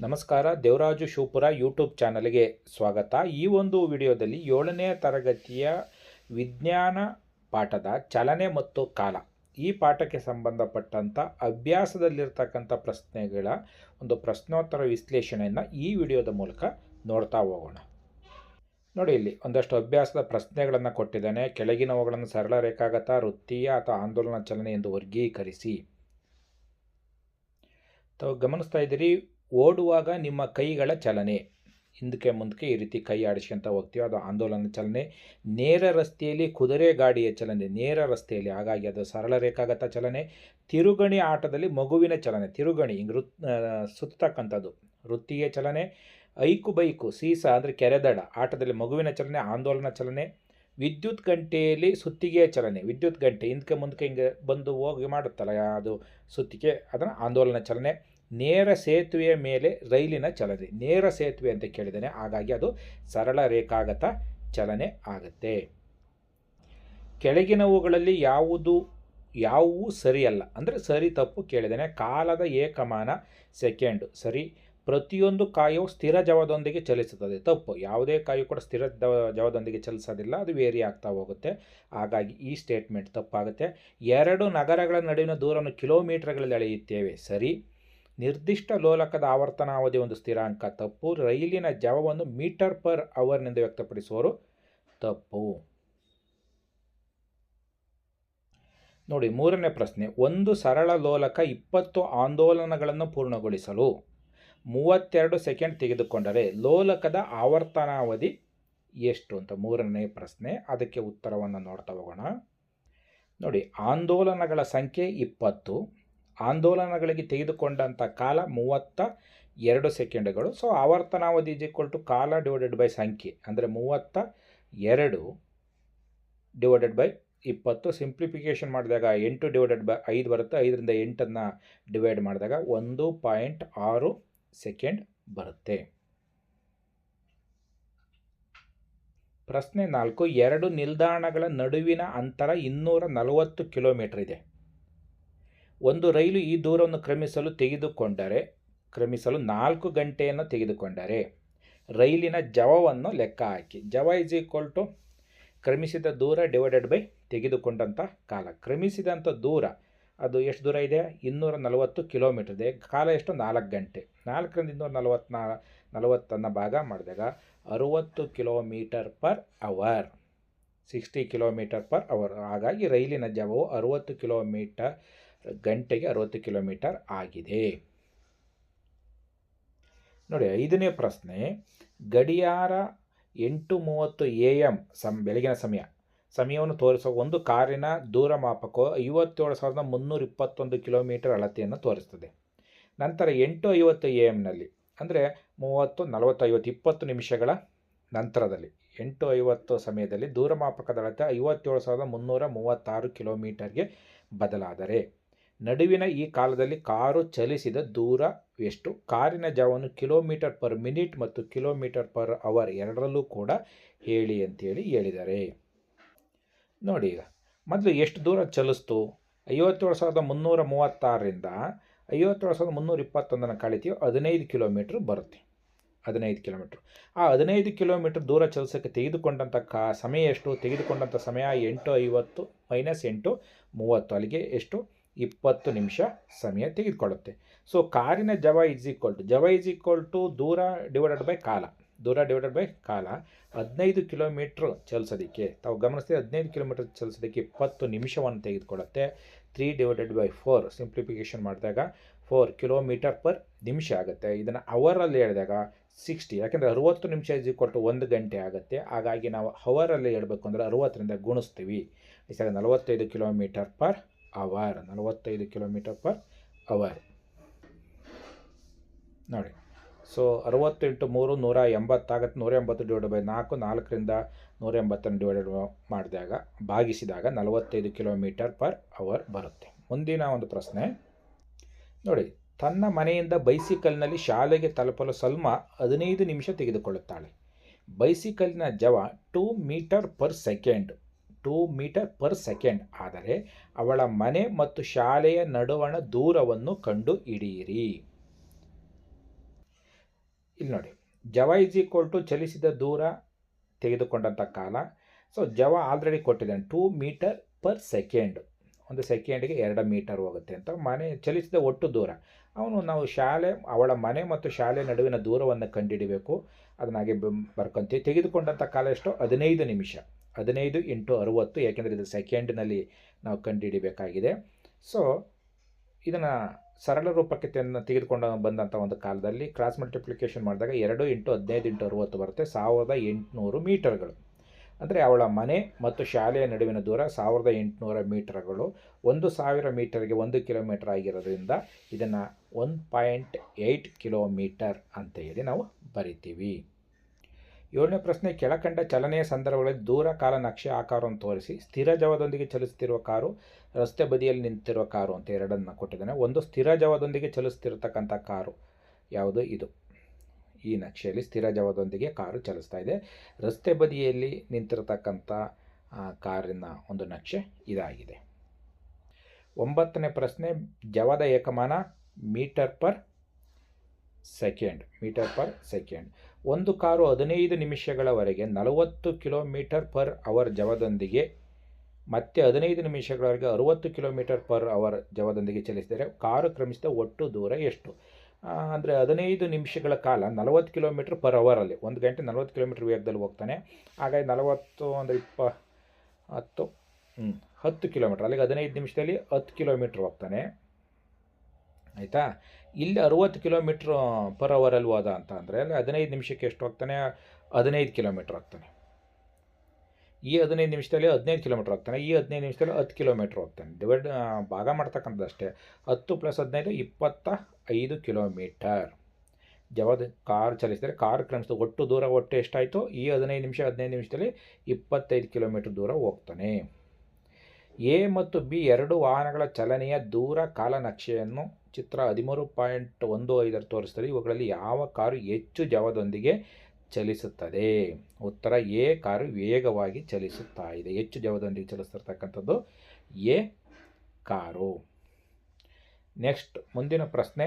ನಮಸ್ಕಾರ. ದೇವರಾಜು ಶಿವಪುರ ಯೂಟ್ಯೂಬ್ ಚಾನಲ್ಗೆ ಸ್ವಾಗತ. ಈ ಒಂದು ವಿಡಿಯೋದಲ್ಲಿ 7ನೇ ತರಗತಿಯ ವಿಜ್ಞಾನ ಪಾಠದ ಚಲನೆ ಮತ್ತು ಕಾಲ ಈ ಪಾಠಕ್ಕೆ ಸಂಬಂಧಪಟ್ಟಂಥ ಅಭ್ಯಾಸದಲ್ಲಿರ್ತಕ್ಕಂಥ ಪ್ರಶ್ನೆಗಳ ಒಂದು ಪ್ರಶ್ನೋತ್ತರ ವಿಶ್ಲೇಷಣೆಯನ್ನು ಈ ವಿಡಿಯೋದ ಮೂಲಕ ನೋಡ್ತಾ ಹೋಗೋಣ. ನೋಡಿ, ಇಲ್ಲಿ ಒಂದಷ್ಟು ಅಭ್ಯಾಸದ ಪ್ರಶ್ನೆಗಳನ್ನು ಕೊಟ್ಟಿದ್ದಾನೆ. ಕೆಳಗಿನವುಗಳನ್ನು ಸರಳ ರೇಖಾಗತ, ವೃತ್ತೀಯ ಅಥವಾ ಆಂದೋಲನ ಚಲನೆ ಎಂದು ವರ್ಗೀಕರಿಸಿ. ತಾವು ಗಮನಿಸ್ತಾ ಇದ್ದೀರಿ, ಓಡುವಾಗ ನಿಮ್ಮ ಕೈಗಳ ಚಲನೆ, ಹಿಂದಕ್ಕೆ ಮುಂದಕ್ಕೆ ಈ ರೀತಿ ಕೈ ಆಡಿಸ್ಕೊಂತ ಹೋಗ್ತೀವಿ, ಅದು ಆಂದೋಲನ ಚಲನೆ. ನೇರ ರಸ್ತೆಯಲ್ಲಿ ಕುದುರೆ ಗಾಡಿಯ ಚಲನೆ, ನೇರ ರಸ್ತೆಯಲ್ಲಿ, ಹಾಗಾಗಿ ಅದು ಸರಳ ರೇಖಾಗತ ಚಲನೆ. ತಿರುಗಣಿ ಆಟದಲ್ಲಿ ಮಗುವಿನ ಚಲನೆ, ತಿರುಗಣಿ ಹಿಂಗೆ ಸುತ್ತಕ್ಕಂಥದ್ದು ವೃತ್ತೀಯ ಚಲನೆ. ಐಕು ಬೈಕು ಸೀಸ ಅಂದರೆ ಕೆರೆದಡ ಆಟದಲ್ಲಿ ಮಗುವಿನ ಚಲನೆ, ಆಂದೋಲನ ಚಲನೆ. ವಿದ್ಯುತ್ ಗಂಟೆಯಲ್ಲಿ ಸುತ್ತಿಗೆಯ ಚಲನೆ, ವಿದ್ಯುತ್ ಗಂಟೆ ಹಿಂದಕ್ಕೆ ಮುಂದಕ್ಕೆ ಹಿಂಗೆ ಬಂದು ಹೋಗಿ ಮಾಡುತ್ತಲ್ಲ ಅದು ಸುತ್ತಿಗೆ, ಅದನ್ನು ಆಂದೋಲನ ಚಲನೆ. ನೇರ ಸೇತುವೆಯ ಮೇಲೆ ರೈಲಿನ ಚಲನೆ, ನೇರ ಸೇತುವೆ ಅಂತ ಕೇಳಿದ್ದಾನೆ, ಹಾಗಾಗಿ ಅದು ಸರಳ ರೇಖಾಗತ ಚಲನೆ ಆಗುತ್ತೆ. ಕೆಳಗಿನವುಗಳಲ್ಲಿ ಯಾವುವು ಸರಿಯಲ್ಲ ಅಂದರೆ ಸರಿ ತಪ್ಪು ಕೇಳಿದ್ದಾನೆ. ಕಾಲದ ಏಕಮಾನ ಸೆಕೆಂಡ್ ಸರಿ. ಪ್ರತಿಯೊಂದು ಕಾಯು ಸ್ಥಿರ ಜವದೊಂದಿಗೆ ಚಲಿಸುತ್ತದೆ, ತಪ್ಪು. ಯಾವುದೇ ಕಾಯು ಕೂಡ ಸ್ಥಿರ ಜವದೊಂದಿಗೆ ಚಲಿಸೋದಿಲ್ಲ, ಅದು ವೇರಿ ಆಗ್ತಾ ಹೋಗುತ್ತೆ, ಹಾಗಾಗಿ ಈ ಸ್ಟೇಟ್ಮೆಂಟ್ ತಪ್ಪಾಗುತ್ತೆ. ಎರಡು ನಗರಗಳ ನಡುವಿನ ದೂರವನ್ನು ಕಿಲೋಮೀಟರ್ಗಳಲ್ಲಿ ಅಳೆಯುತ್ತೇವೆ, ಸರಿ. ನಿರ್ದಿಷ್ಟ ಲೋಲಕದ ಆವರ್ತನಾವಧಿ ಒಂದು ಸ್ಥಿರಾಂಕ, ತಪ್ಪು. ರೈಲಿನ ಜವವನ್ನು ಮೀಟರ್ ಪರ್ ಅವರ್ನಿಂದ ವ್ಯಕ್ತಪಡಿಸುವರು, ತಪ್ಪು. ನೋಡಿ, ಮೂರನೇ ಪ್ರಶ್ನೆ. ಒಂದು ಸರಳ ಲೋಲಕ 20 ಆಂದೋಲನಗಳನ್ನು ಪೂರ್ಣಗೊಳಿಸಲು 32 ಸೆಕೆಂಡ್ ತೆಗೆದುಕೊಂಡರೆ ಲೋಲಕದ ಆವರ್ತನಾವಧಿ ಎಷ್ಟು ಅಂತ ಮೂರನೇ ಪ್ರಶ್ನೆ. ಅದಕ್ಕೆ ಉತ್ತರವನ್ನು ನೋಡ್ತಾ ಹೋಗೋಣ. ನೋಡಿ, ಆಂದೋಲನಗಳ ಸಂಖ್ಯೆ 20, ಆಂದೋಲನಗಳಿಗೆ ತೆಗೆದುಕೊಂಡಂಥ ಕಾಲ 32 ಸೆಕೆಂಡ್ಗಳು. ಸೊ ಆವರ್ತನಾವಧಿ = ಕಾಲ ಡಿವೈಡೆಡ್ ಬೈ ಸಂಖ್ಯೆ, ಅಂದರೆ 32 ಡಿವೈಡೆಡ್ ಬೈ 20. ಸಿಂಪ್ಲಿಫಿಕೇಷನ್ ಮಾಡಿದಾಗ 8 ಡಿವೈಡೆಡ್ ಬೈ 5 ಬರುತ್ತೆ. 5ರಿಂದ 8ಅನ್ನು ಡಿವೈಡ್ ಮಾಡಿದಾಗ 1.6 ಸೆಕೆಂಡ್ ಬರುತ್ತೆ. ಪ್ರಶ್ನೆ 4. ಎರಡು ನಿಲ್ದಾಣಗಳ ನಡುವಿನ ಅಂತರ 240 ಕಿಲೋಮೀಟರ್ ಇದೆ. ಒಂದು ರೈಲು ಈ ದೂರವನ್ನು ಕ್ರಮಿಸಲು 4 ಗಂಟೆಯನ್ನು ತೆಗೆದುಕೊಂಡರೆ ರೈಲಿನ ಜವವನ್ನು ಲೆಕ್ಕ ಹಾಕಿ. ಜವ = ಕ್ರಮಿಸಿದ ದೂರ ಡಿವೈಡೆಡ್ ಬೈ ತೆಗೆದುಕೊಂಡಂಥ ಕಾಲ. ಕ್ರಮಿಸಿದಂಥ ದೂರ ಅದು ಎಷ್ಟು ದೂರ ಇದೆ? 240 ಕಿಲೋಮೀಟರ್ ಇದೆ. ಕಾಲ ಎಷ್ಟು? 4 ಗಂಟೆ. 4ರಿಂದ 240 ಭಾಗ ಮಾಡಿದಾಗ 60 kilometre per hour, 60 kilometre per hour. ಹಾಗಾಗಿ ರೈಲಿನ ಜವವು 60 ಕಿಲೋಮೀಟರ್, ಗಂಟೆಗೆ 60 ಕಿಲೋಮೀಟರ್ ಆಗಿದೆ. ನೋಡಿ, 5ನೇ ಪ್ರಶ್ನೆ. ಗಡಿಯಾರ 8:30 AM ಬೆಳಗಿನ ಸಮಯವನ್ನು ತೋರಿಸುವ ಒಂದು ಕಾರಿನ ದೂರ ಮಾಪಕವು 57,321 ಕಿಲೋಮೀಟರ್ ಅಳತೆಯನ್ನು ತೋರಿಸ್ತದೆ. ನಂತರ 8:50 AM ಅಂದರೆ 30, 40, 50 20 ನಿಮಿಷಗಳ ನಂತರದಲ್ಲಿ 8:50 ಸಮಯದಲ್ಲಿ ದೂರ ಮಾಪಕದ ಅಳತೆ 57,336 ಕಿಲೋಮೀಟರ್ಗೆ ಬದಲಾದರೆ ನಡುವಿನ ಈ ಕಾಲದಲ್ಲಿ ಕಾರು ಚಲಿಸಿದ ದೂರ ಎಷ್ಟು? ಕಾರಿನ ಜವವನ್ನು ಕಿಲೋಮೀಟರ್ ಪರ್ ಮಿನಿಟ್ ಮತ್ತು ಕಿಲೋಮೀಟರ್ ಪರ್ ಅವರ್ ಎರಡರಲ್ಲೂ ಕೂಡ ಹೇಳಿ ಅಂತೇಳಿ ಹೇಳಿದ್ದಾರೆ. ನೋಡಿ, ಈಗ ಮೊದಲು ಎಷ್ಟು ದೂರ ಚಲಿಸ್ತು? 57,336ರಿಂದ 57,321 ಕಳಿತೀವಿ, 15 ಕಿಲೋಮೀಟ್ರ್ ಬರುತ್ತೆ. 15 ಕಿಲೋಮೀಟ್ರ್. ಆ 15 ಕಿಲೋಮೀಟ್ರ್ ದೂರ ಚಲಿಸೋಕ್ಕೆ ತೆಗೆದುಕೊಂಡಂಥ ಸಮಯ ಎಷ್ಟು? ತೆಗೆದುಕೊಂಡಂಥ ಸಮಯ 8:50 - 8:30, ಅಲ್ಲಿಗೆ ಎಷ್ಟು? 20 ನಿಮಿಷ ಸಮಯ ತೆಗೆದುಕೊಳ್ಳುತ್ತೆ. ಸೊ ಕಾರಿನ ಜವ = ದೂರ ಡಿವೈಡೆಡ್ ಬೈ ಕಾಲ. ದೂರ ಡಿವೈಡೆಡ್ ಬೈ ಕಾಲ. 15 ಕಿಲೋಮೀಟ್ರ್ ಚಲಿಸೋದಕ್ಕೆ ತಾವು ಗಮನಿಸ್ತೀವಿ, 15 ಕಿಲೋಮೀಟ್ರ್ ಚಲಿಸೋದಕ್ಕೆ 20 ನಿಮಿಷವನ್ನು ತೆಗೆದುಕೊಳ್ಳುತ್ತೆ. 3 ಡಿವೈಡೆಡ್ ಬೈ 4 ಸಿಂಪ್ಲಿಫಿಕೇಷನ್ ಮಾಡಿದಾಗ 4 ಕಿಲೋಮೀಟರ್ ಪರ್ ನಿಮಿಷ ಆಗುತ್ತೆ. ಇದನ್ನು ಅವರಲ್ಲಿ ಹೇಳಿದಾಗ 60, ಯಾಕೆಂದರೆ 60 ನಿಮಿಷ = 1 ಗಂಟೆ ಆಗುತ್ತೆ. ಹಾಗಾಗಿ ನಾವು ಅವರಲ್ಲಿ ಹೇಳಬೇಕು ಅಂದರೆ 60ರಿಂದ ಗುಣಿಸ್ತೀವಿ. 45 kilometre per hour, 45 kilometre per hour. ನೋಡಿ, ಸೊ 60 × 3 180 ಆಗುತ್ತೆ. 180 ಡಿವೈಡೆಡ್ ಬೈ 4, 4ರಿಂದ 180 ಡಿವೈಡೆಡ್ ಮಾಡಿದಾಗ ಭಾಗಿಸಿದಾಗ 45 ಕಿಲೋಮೀಟರ್ ಪರ್ ಅವರ್ ಬರುತ್ತೆ. ಮುಂದಿನ ಒಂದು ಪ್ರಶ್ನೆ ನೋಡಿ. ತನ್ನ ಮನೆಯಿಂದ ಬೈಸಿಕಲ್ನಲ್ಲಿ ಶಾಲೆಗೆ ತಲುಪಲು ಸಲ್ಮಾ 15 ನಿಮಿಷ ತೆಗೆದುಕೊಳ್ಳುತ್ತಾಳೆ. ಬೈಸಿಕಲಿನ ಜವ 2 metre per second, 2 metre per second ಆದರೆ ಅವಳ ಮನೆ ಮತ್ತು ಶಾಲೆಯ ನಡುವಣ ದೂರವನ್ನು ಕಂಡು ಹಿಡಿಯಿರಿ. ಇಲ್ಲಿ ನೋಡಿ, ಜವ ಈಸ್ ಈಕ್ವಲ್ ಟು ಚಲಿಸಿದ ದೂರ ತೆಗೆದುಕೊಂಡಂಥ ಕಾಲ. ಸೊ ಜವ ಆಲ್ರೆಡಿ ಕೊಟ್ಟಿದ್ದಾನೆ 2 ಮೀಟರ್ ಪರ್ ಸೆಕೆಂಡ್, ಒಂದು ಸೆಕೆಂಡಿಗೆ 2 ಮೀಟರ್ ಹೋಗುತ್ತೆ ಅಂತ. ಮನೆ ಚಲಿಸಿದ ಒಟ್ಟು ದೂರ ನಾವು ಅವಳ ಮನೆ ಮತ್ತು ಶಾಲೆ ನಡುವಿನ ದೂರವನ್ನು ಕಂಡುಹಿಡಿಬೇಕು. ಅದನ್ನಾಗೆ ಬರ್ಕೊಂತೀವಿ. ತೆಗೆದುಕೊಂಡಂಥ ಕಾಲ ಎಷ್ಟು? 15 ನಿಮಿಷ. 15 × 60, ಯಾಕೆಂದರೆ ಇದು ಸೆಕೆಂಡ್ನಲ್ಲಿ ನಾವು ಕಂಡುಹಿಡಿಬೇಕಾಗಿದೆ. ಸೊ ಇದನ್ನು ಸರಳ ರೂಪಕ್ಕೆ ತೆಗೆದುಕೊಂಡು ಬಂದಂಥ ಒಂದು ಕಾಲದಲ್ಲಿ ಕ್ರಾಸ್ ಮಲ್ಟಿಪ್ಲಿಕೇಶನ್ ಮಾಡಿದಾಗ 2 × 15 × 60 ಬರುತ್ತೆ, 1800 ಮೀಟರ್ಗಳು. ಅಂದರೆ ಅವಳ ಮನೆ ಮತ್ತು ಶಾಲೆಯ ನಡುವಿನ ದೂರ 1800 ಮೀಟರ್ಗಳು. 1000 ಮೀಟರ್ಗೆ 1 ಕಿಲೋಮೀಟರ್ ಆಗಿರೋದ್ರಿಂದ ಇದನ್ನು 1.8 ಕಿಲೋಮೀಟರ್ ಅಂತ ಹೇಳಿ ನಾವು ಬರಿತೀವಿ. 7ನೇ ಪ್ರಶ್ನೆ, ಕೆಳಕಂಡ ಚಲನೆಯ ಸಂದರ್ಭಗಳಲ್ಲಿ ದೂರ ಕಾಲ ನಕ್ಷೆ ಆಕಾರವನ್ನು ತೋರಿಸಿ. ಸ್ಥಿರ ಜವದೊಂದಿಗೆ ಚಲಿಸುತ್ತಿರುವ ಕಾರು, ರಸ್ತೆ ಬದಿಯಲ್ಲಿ ನಿಂತಿರುವ ಕಾರು ಅಂತ ಎರಡನ್ನು ಕೊಟ್ಟಿದ್ದಾನೆ. ಒಂದು ಸ್ಥಿರ ಜವದೊಂದಿಗೆ ಚಲಿಸ್ತಿರತಕ್ಕಂಥ ಕಾರು ಯಾವುದು? ಇದು ಈ ನಕ್ಷೆಯಲ್ಲಿ ಸ್ಥಿರ ಜವದೊಂದಿಗೆ ಕಾರು ಚಲಿಸ್ತಾ ಇದೆ. ರಸ್ತೆ ಬದಿಯಲ್ಲಿ ನಿಂತಿರತಕ್ಕಂಥ ಕಾರಿನ ಒಂದು ನಕ್ಷೆ ಇದಾಗಿದೆ. 9ನೇ ಪ್ರಶ್ನೆ, ಜವದ ಏಕಮಾನ ಮೀಟರ್ ಪರ್ ಸೆಕೆಂಡ್. ಒಂದು ಕಾರು 15 ನಿಮಿಷಗಳವರೆಗೆ 40 ಕಿಲೋಮೀಟರ್ ಪರ್ ಅವರ್ ಜವದೊಂದಿಗೆ ಮತ್ತೆ 15 ನಿಮಿಷಗಳವರೆಗೆ 60 ಕಿಲೋಮೀಟರ್ ಪರ್ ಅವರ್ ಜವದೊಂದಿಗೆ ಚಲಿಸಿದರೆ ಕಾರು ಕ್ರಮಿಸಿದ ಒಟ್ಟು ದೂರ ಎಷ್ಟು? ಅಂದರೆ 15 ನಿಮಿಷಗಳ ಕಾಲ 40 ಕಿಲೋಮೀಟರ್ ಪರ್ ಅವರಲ್ಲಿ, 1 ಗಂಟೆ 40 ಕಿಲೋಮೀಟರ್ ವೇಗದಲ್ಲಿ ಹೋಗ್ತಾನೆ. ಹಾಗಾಗಿ 40 ಅಂದರೆ 10 ಕಿಲೋಮೀಟರ್, ಅಲ್ಲಿಗೆ 15 ನಿಮಿಷದಲ್ಲಿ 10 ಕಿಲೋಮೀಟ್ರ್ ಹೋಗ್ತಾನೆ. ಆಯಿತಾ? ಇಲ್ಲಿ 60 ಕಿಲೋಮೀಟ್ರ್ ಪರ್ ಅವರಲ್ಲಿ ಹೋದ ಅಂತ ಅಂದರೆ ಅಲ್ಲಿ 15 ನಿಮಿಷಕ್ಕೆ ಎಷ್ಟು ಹೋಗ್ತಾನೆ? 15 ಕಿಲೋಮೀಟ್ರ್ ಹೋಗ್ತಾನೆ. ಈ 15 ನಿಮಿಷದಲ್ಲಿ 15 ಕಿಲೋಮೀಟ್ರ್ ಹೋಗ್ತಾನೆ. ಈ 15 ನಿಮಿಷದಲ್ಲಿ 10 ಕಿಲೋಮೀಟ್ರ್ ಹೋಗ್ತಾನೆ. ಭಾಗ ಮಾಡ್ತಕ್ಕಂಥದ್ದಷ್ಟೇ. 10 + 15 25 ಕಿಲೋಮೀಟರ್. ಜವದ ಕಾರ್ ಚಲಿಸಿದರೆ ಕಾರ್ ಕ್ರಮಿಸಿದ ಒಟ್ಟು ದೂರ ಎಷ್ಟಾಯಿತು? ಈ 15 ನಿಮಿಷದಲ್ಲಿ 25 ಕಿಲೋಮೀಟ್ರ್ ದೂರ ಹೋಗ್ತಾನೆ. ಎ ಮತ್ತು ಬಿ ಎರಡು ವಾಹನಗಳ ಚಲನೆಯ ದೂರ ಕಾಲನಕ್ಷೆಯನ್ನು ಚಿತ್ರ 13.15 ತೋರಿಸ್ತದೆ. ಇವುಗಳಲ್ಲಿ ಯಾವ ಕಾರು ಹೆಚ್ಚು ಜವದೊಂದಿಗೆ ಚಲಿಸುತ್ತದೆ? ಉತ್ತರ ಎ ಕಾರು ವೇಗವಾಗಿ ಚಲಿಸುತ್ತಾ ಇದೆ. ಹೆಚ್ಚು ಜವದೊಂದಿಗೆ ಚಲಿಸ್ತಿರ್ತಕ್ಕಂಥದ್ದು ಎ ಕಾರು. ನೆಕ್ಸ್ಟ್ ಮುಂದಿನ ಪ್ರಶ್ನೆ,